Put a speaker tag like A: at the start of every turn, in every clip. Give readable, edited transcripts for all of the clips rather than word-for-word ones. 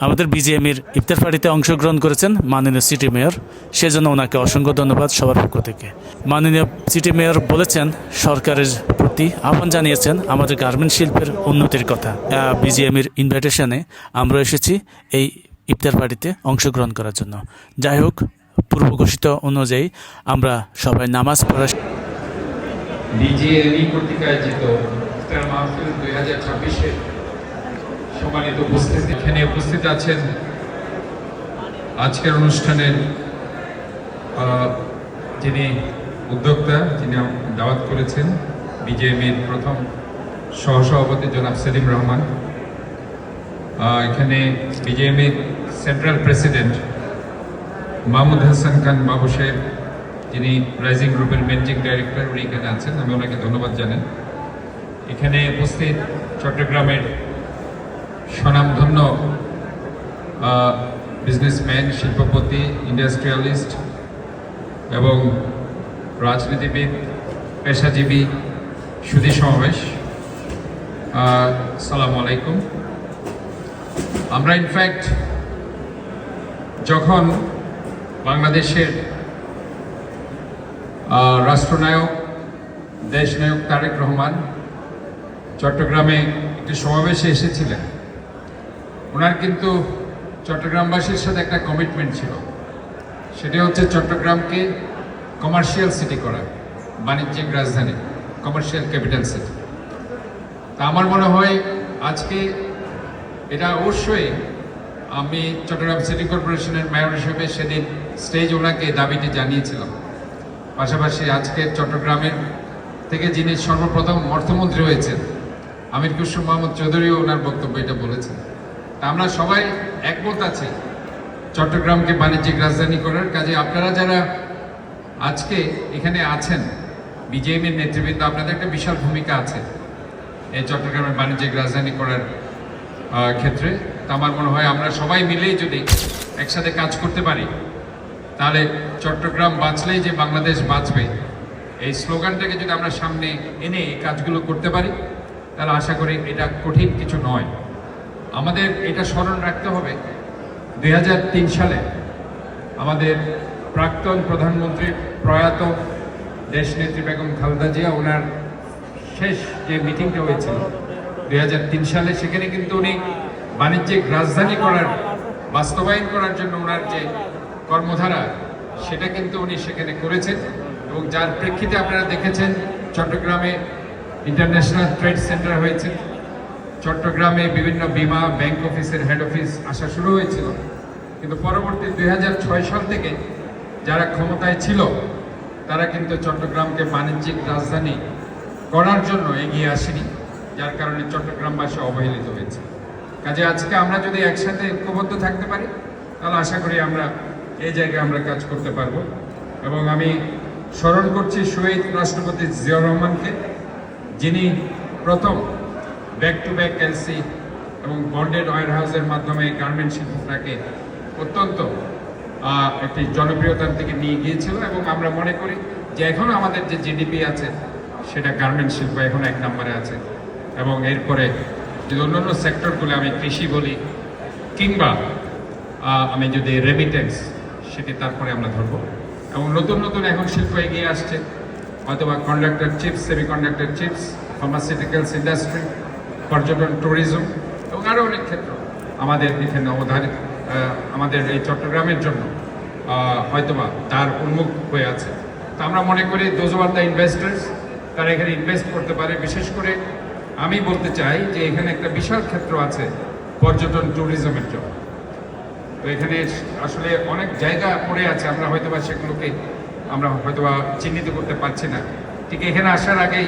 A: আমাদের বিজিএমির ইফতার পার্টিতে অংশগ্রহণ করেছেন মাননীয় সিটি মেয়র, সেজন্য ওনাকে অসংখ্য ধন্যবাদ সবার পক্ষ থেকে। মাননীয় সিটি মেয়র বলেছেন, সরকারের প্রতি আহ্বান জানিয়েছেন আমাদের গার্মেন্ট শিল্পের উন্নতির কথা। বিজিএমির ইনভাইটেশনে আমরা এসেছি এই ইফতার পার্টিতে অংশগ্রহণ করার জন্য। যাই হোক, পূর্ব ঘোষিত অনুযায়ী আমরা সবাই নামাজ পড়া
B: বিজিএমই কর্তৃক আয়োজিত ইফতার মাহফিল 2026-এর সম্মানিত উপস্থিতি, এখানে উপস্থিত আছেন আজকের অনুষ্ঠানের যিনি উদ্যোক্তা, যিনি দাওয়াত করেছেন, বিজিএমির প্রথম সহসভাপতি জনাব সেলিম রহমান, এখানে বিজিএমির central president Mahmoud Hasan Khan বাবু সাহেব, যিনি রাইজিং গ্রুপের ম্যানেজিং ডাইরেক্টর, উনি এখানে আছেন, আমি ওনাকে ধন্যবাদ জানাই। এখানে উপস্থিত চট্টগ্রামের স্বনামধন্য বিজনেসম্যান, শিল্পপতি, ইন্ডাস্ট্রিয়ালিস্ট এবং রাজনীতিবিদ, পেশাজীবী সুধী সমাবেশ, আসসালামু আলাইকুম। আমরা ইনফ্যাক্ট যখন বাংলাদেশের রাষ্ট্রনায়ক, দেশনায়ক তারেক রহমান চট্টগ্রামে একটি সমাবেশে এসেছিলেন, ওনার কিন্তু চট্টগ্রামবাসীর সাথে একটা কমিটমেন্ট ছিল। সেটি হচ্ছে চট্টগ্রামকে কমার্শিয়াল সিটি করা, বাণিজ্যিক রাজধানী, কমার্শিয়াল ক্যাপিটাল সিটি। তা আমার মনে হয় আজকে এটা অবশ্যই, আমি চট্টগ্রাম সিটি কর্পোরেশনের মেয়র হিসেবে সেদিন স্টেজ ওনাকে দাবিটি জানিয়েছিলাম। পাশাপাশি আজকে চট্টগ্রামের থেকে যিনি সর্বপ্রথম অর্থমন্ত্রী হয়েছেন, আমির কুসুম মোহাম্মদ চৌধুরীও ওনার বক্তব্য এটা বলেছেন। তা আমরা সবাই একমত আছি চট্টগ্রামকে বাণিজ্যিক রাজধানী করার কাজে। আপনারা যারা আজকে এখানে আছেন, বিজেপির নেতৃবৃন্দ, আপনাদের একটা বিশাল ভূমিকা আছে এই চট্টগ্রামের বাণিজ্যিক রাজধানী করার ক্ষেত্রে। তা আমার মনে হয় আমরা সবাই মিলেই যদি একসাথে কাজ করতে পারি, তাহলে চট্টগ্রাম বাঁচলেই যে বাংলাদেশ বাঁচবে, এই স্লোগানটাকে যদি আমরা সামনে এনে এই কাজগুলো করতে পারি, তাহলে আশা করি এটা কঠিন কিছু নয়। আমাদের এটা স্মরণ রাখতে হবে, 2003 সালে আমাদের প্রাক্তন প্রধানমন্ত্রী প্রয়াত দেশনেত্রী বেগম খালেদা জিয়া, ওনার শেষ যে মিটিংটা হয়েছিল 2003 সালে, সেখানে কিন্তু উনি বাণিজ্যিক রাজধানী করার, বাস্তবায়ন করার জন্য ওনার যে কর্মধারা, সেটা কিন্তু উনি সেখানে করেছেন। এবং যার প্রেক্ষিতে আপনারা দেখেছেন চট্টগ্রামে ইন্টারন্যাশনাল ট্রেড সেন্টার হয়েছে, চট্টগ্রামে বিভিন্ন বিমা, ব্যাংক অফিসের হেড অফিস আসা শুরু হয়েছিল। কিন্তু পরবর্তী 2006 সাল থেকে যারা ক্ষমতায় ছিল, তারা কিন্তু চট্টগ্রামকে বাণিজ্যিক রাজধানী করার জন্য এগিয়ে আসেনি, যার কারণে চট্টগ্রামবাসী অবহেলিত হয়েছে। কাজে আজকে আমরা যদি একসাথে ঐক্যবদ্ধ থাকতে পারি, তাহলে আশা করি আমরা এই জায়গায় আমরা কাজ করতে পারবো। এবং আমি স্মরণ করছি শহীদ রাষ্ট্রপতি জিয়াউর রহমানকে, যিনি প্রথম ব্যাক টু ব্যাক এলসি এবং বন্ডেড ওয়্যার হাউসের মাধ্যমে গার্মেন্ট শিল্পটাকে অত্যন্ত একটি জনপ্রিয়তার দিকে নিয়ে গিয়েছিল। এবং আমরা মনে করি যে এখন আমাদের যে জিডিপি আছে, সেটা গার্মেন্ট শিল্প এখন 1 নম্বরে আছে। এবং এরপরে যদি অন্যান্য সেক্টরগুলো, আমি কৃষি বলি কিংবা আমি যদি রেমিটেন্স, সেটি তারপরে আমরা ধরবো। এবং নতুন নতুন এখন শিল্প এগিয়ে আসছে, অথবা conductor chips, semiconductor chips, pharmaceuticals industry, পর্যটন, ট্যুরিজম এবং আরও অনেক ক্ষেত্র আমাদের এখানে অবধারিত, আমাদের এই চট্টগ্রামের জন্য হয়তোবা তার উন্মুখ হয়ে আছে। তা আমরা মনে করি দোজ আর দ্য ইনভেস্টার্স, তারা এখানে ইনভেস্ট করতে পারে। বিশেষ করে আমি বলতে চাই যে এখানে একটা বিশাল ক্ষেত্র আছে পর্যটন, ট্যুরিজমের জন্য। তো এখানে আসলে অনেক জায়গা পড়ে আছে, আমরা হয়তোবা সেগুলোকে আমরা হয়তোবা চিহ্নিত করতে পারছি না। ঠিক এখানে আসার আগেই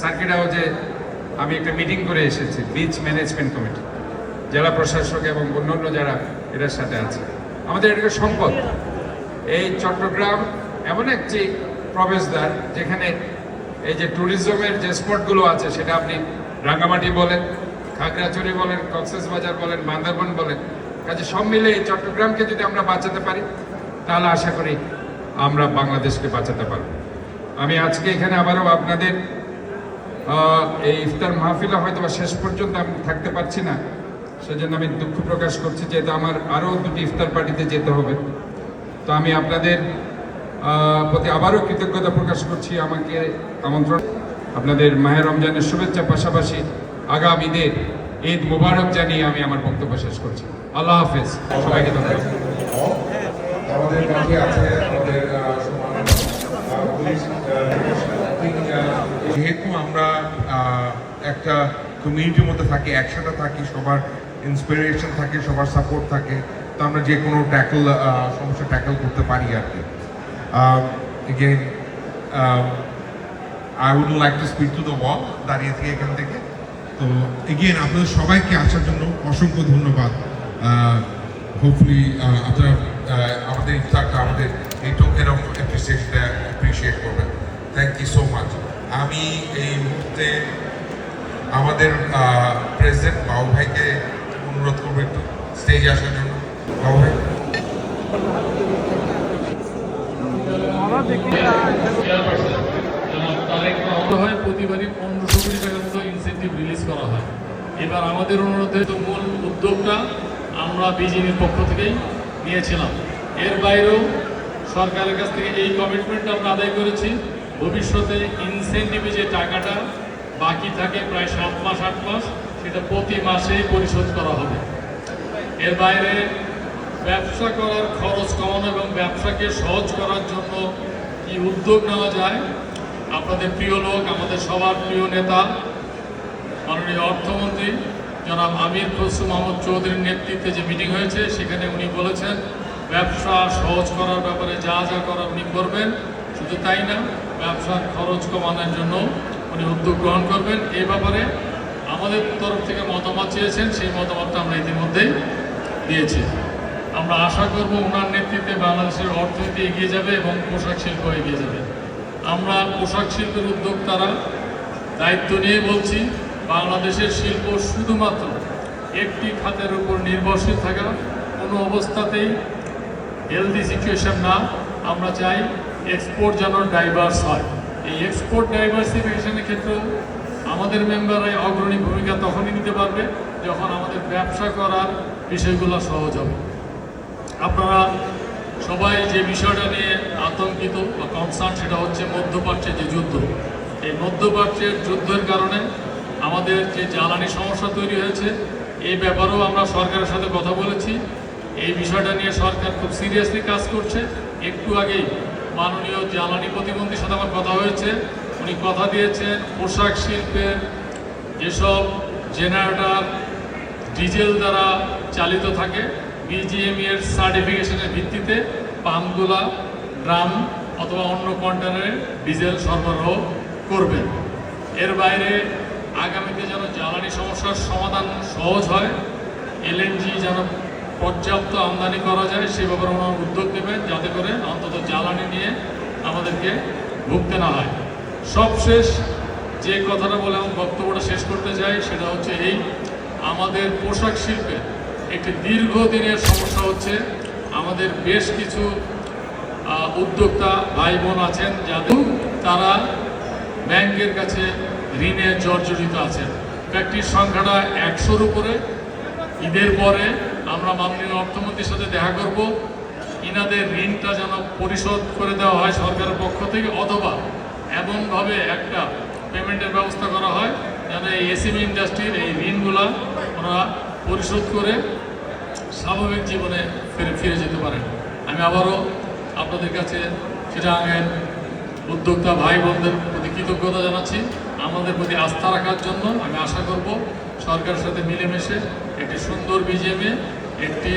B: সার্কিট হাউসে আমি একটা মিটিং করে এসেছি, বিচ ম্যানেজমেন্ট কমিটি, জেলা প্রশাসক এবং অন্যান্য যারা এটার সাথে আছে। আমাদের এটা সম্পদ। এই চট্টগ্রাম এমন একটি প্রবেশদ্বার, যেখানে এই যে ট্যুরিজমের যে স্পটগুলো আছে, সেটা আপনি রাঙ্গামাটি বলেন, খাগড়াছড়ি বলেন, কক্সবাজার বলেন, বান্দরবান বলেন, কাজে সব মিলে এই চট্টগ্রামকে যদি আমরা বাঁচাতে পারি, তাহলে আশা করি আমরা বাংলাদেশকে বাঁচাতে পারব। আমি আজকে এখানে আবারও আপনাদের এই ইফতার মাহফিলে হয়তো শেষ পর্যন্ত আমি থাকতে পারছি না, সেজন্য আমি দুঃখ প্রকাশ করছি, যেহেতু আমার আরও দুটি ইফতার পার্টিতে যেতে হবে। তো আমি আপনাদের প্রতি আবারও কৃতজ্ঞতা প্রকাশ করছি আমাকে আমন্ত্রণ, আপনাদের মাহে রমজানের শুভেচ্ছা, পাশাপাশি আগাম ঈদের ঈদ মোবারক জানিয়ে আমি আমার বক্তব্য শেষ করছি। আল্লাহ হাফেজ, সবাইকে ধন্যবাদ।
C: আমাদের মাঝে আছে আমাদের যেহেতু আমরা একটা কমিউনিটির মধ্যে থাকি, একসাথে থাকি, সবার ইন্সপিরেশন থাকে, সবার সাপোর্ট থাকে, তো আমরা যে কোনো সমস্যা ট্যাকল করতে পারি আর কি। Again I would like to speak to the wall, দাঁড়িয়ে থেকে এখান থেকে। তো এগেইন আপনাদের সবাইকে আসার জন্য অসংখ্য ধন্যবাদ। হোপফুলি আপনারা আমাদের ইফতারটা, আমাদের এই টোকেন অফ অ্যাপ্রিসিয়েশনটা অ্যাপ্রিসিয়েট করবেন। Thank you so much. আমি এই মুহূর্তে আমাদের প্রেসিডেন্ট বাবু ভাইকে অনুরোধ করবো একটু স্টেজে আসার জন্য। বাবু ভাই।
D: হয় প্রতিবারই 1500 কোটি টাকার মতো ইনসেন্টিভ রিলিজ করা হয়। এবার আমাদের অনুরোধে তো মূল উদ্যোগটা আমরা বিজেপির পক্ষ থেকেই নিয়েছিলাম। এর বাইরেও সরকারের কাছ থেকে এই কমিটমেন্ট আমরা আদায় করেছি, ভবিষ্যতে ইনসেন্টিভে যে টাকাটা বাকি থাকে প্রায় 7 মাস 8 মাস, সেটা প্রতি মাসেই পরিশোধ করা হবে। এর বাইরে ব্যবসা করার খরচ কমানো এবং ব্যবসাকে সহজ করার জন্য কি উদ্যোগ নেওয়া যায়, আপনাদের প্রিয় লোক, আমাদের সবার প্রিয় নেতা মাননীয় অর্থমন্ত্রী জনাব আমির খসরু মাহমুদ চৌধুরীর নেতৃত্বে যে মিটিং হয়েছে, সেখানে উনি বলেছেন ব্যবসা সহজ করার ব্যাপারে যা যা করার উনি করবেন। শুধু তাই না, ব্যবসার খরচ কমানোর জন্য উনি উদ্যোগ গ্রহণ করবেন। এই ব্যাপারে আমাদের তরফ থেকে মতামত চেয়েছেন, সেই মতামতটা আমরা ইতিমধ্যেই দিয়েছি। আমরা আশা করব ওনার নেতৃত্বে বাংলাদেশের অর্থনীতি এগিয়ে যাবে এবং পোশাক শিল্প এগিয়ে যাবে। আমরা পোশাক শিল্পের উদ্যোক্তারা দায়িত্ব নিয়ে বলছি, বাংলাদেশের শিল্প শুধুমাত্র একটি খাতের উপর নির্ভরশীল থাকা কোনো অবস্থাতেই হেলদি সিচুয়েশন না। আমরা চাই এক্সপোর্ট যেন ডাইভার্স হয়। এই এক্সপোর্ট ডাইভার্সিফিকেশনের ক্ষেত্রেও আমাদের মেম্বাররাই অগ্রণী ভূমিকা তখনই নিতে পারবে যখন আমাদের ব্যবসা করার বিষয়গুলো সহজ হবে। আপনারা সবাই যে বিষয়টা নিয়ে আতঙ্কিত বা কনসার্ন, সেটা হচ্ছে মধ্যপ্রাচ্যের যে যুদ্ধ। এই মধ্যপ্রাচ্যের যুদ্ধের কারণে আমাদের যে জ্বালানি সমস্যা তৈরি হয়েছে, এই ব্যাপারেও আমরা সরকারের সাথে কথা বলেছি। এই বিষয়টা নিয়ে সরকার খুব সিরিয়াসলি কাজ করছে। একটু আগেই মাননীয় জ্বালানি প্রতিমন্ত্রীর সাথে আমার কথা হয়েছে, উনি কথা দিয়েছেন পোশাক শিল্পের যেসব জেনারেটর ডিজেল দ্বারা চালিত থাকে, বিজিএমই এর সার্টিফিকেশনের ভিত্তিতে পাম্পগুলা ড্রাম অথবা অন্য কন্টেনারে ডিজেল সরবরাহ করবেন। এর বাইরে আগামীতে যেন জ্বালানি সমস্যার সমাধান সহজ হয়, এলএনজি যেন পর্যাপ্ত আমদানি করা যায়, সে ব্যাপারে ওনার উদ্যোগ নেবেন, যাতে করে অন্তত জ্বালানি নিয়ে আমাদেরকে ভুগতে না হয়। সবশেষ যে কথাটা বলে আমি বক্তব্যটা শেষ করতে চাই, সেটা হচ্ছে এই, আমাদের পোশাক শিল্পে একটি দীর্ঘদিনের সমস্যা হচ্ছে, আমাদের বেশ কিছু উদ্যোক্তা ভাই বোন আছেন যাদের তারা ব্যাংকের কাছে ঋণে জর্জরিত আছেন। ব্যক্তির সংখ্যাটা 100-র উপরে। ঈদের পরে আমরা মাননীয় অর্থমন্ত্রীর সাথে দেখা করব, ইনাদের ঋণটা যেন পরিশোধ করে দেওয়া হয় সরকারের পক্ষ থেকে, অথবা এমনভাবে একটা পেমেন্টের ব্যবস্থা করা হয় যেন এই এসএমই ইন্ডাস্ট্রির এই ঋণগুলা ওরা পরিশোধ করে স্বাভাবিক জীবনে ফিরে যেতে পারেন। আমি আবারও আপনাদের কাছে চিটাগাংয়ের উদ্যোক্তা ভাই বোনদের প্রতি কৃতজ্ঞতা জানাচ্ছি। আমাদের প্রতি আস্থা রাখার জন্য আমি আশা করব সরকারের সাথে মিলেমিশে একটি সুন্দর বিজিএমে একটি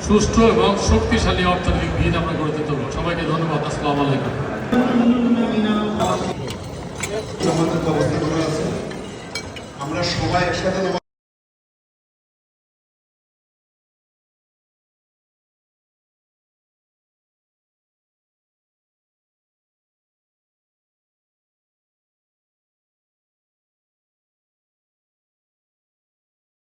D: সুষ্ঠু এবং শক্তিশালী অর্থনৈতিক ভিত আমরা গড়ে তুলতে পারব। সবাইকে ধন্যবাদ। আসসালামু আলাইকুম।
E: আমাদের ব্যবস্থা করা আছে, আমরা সবাই একসাথে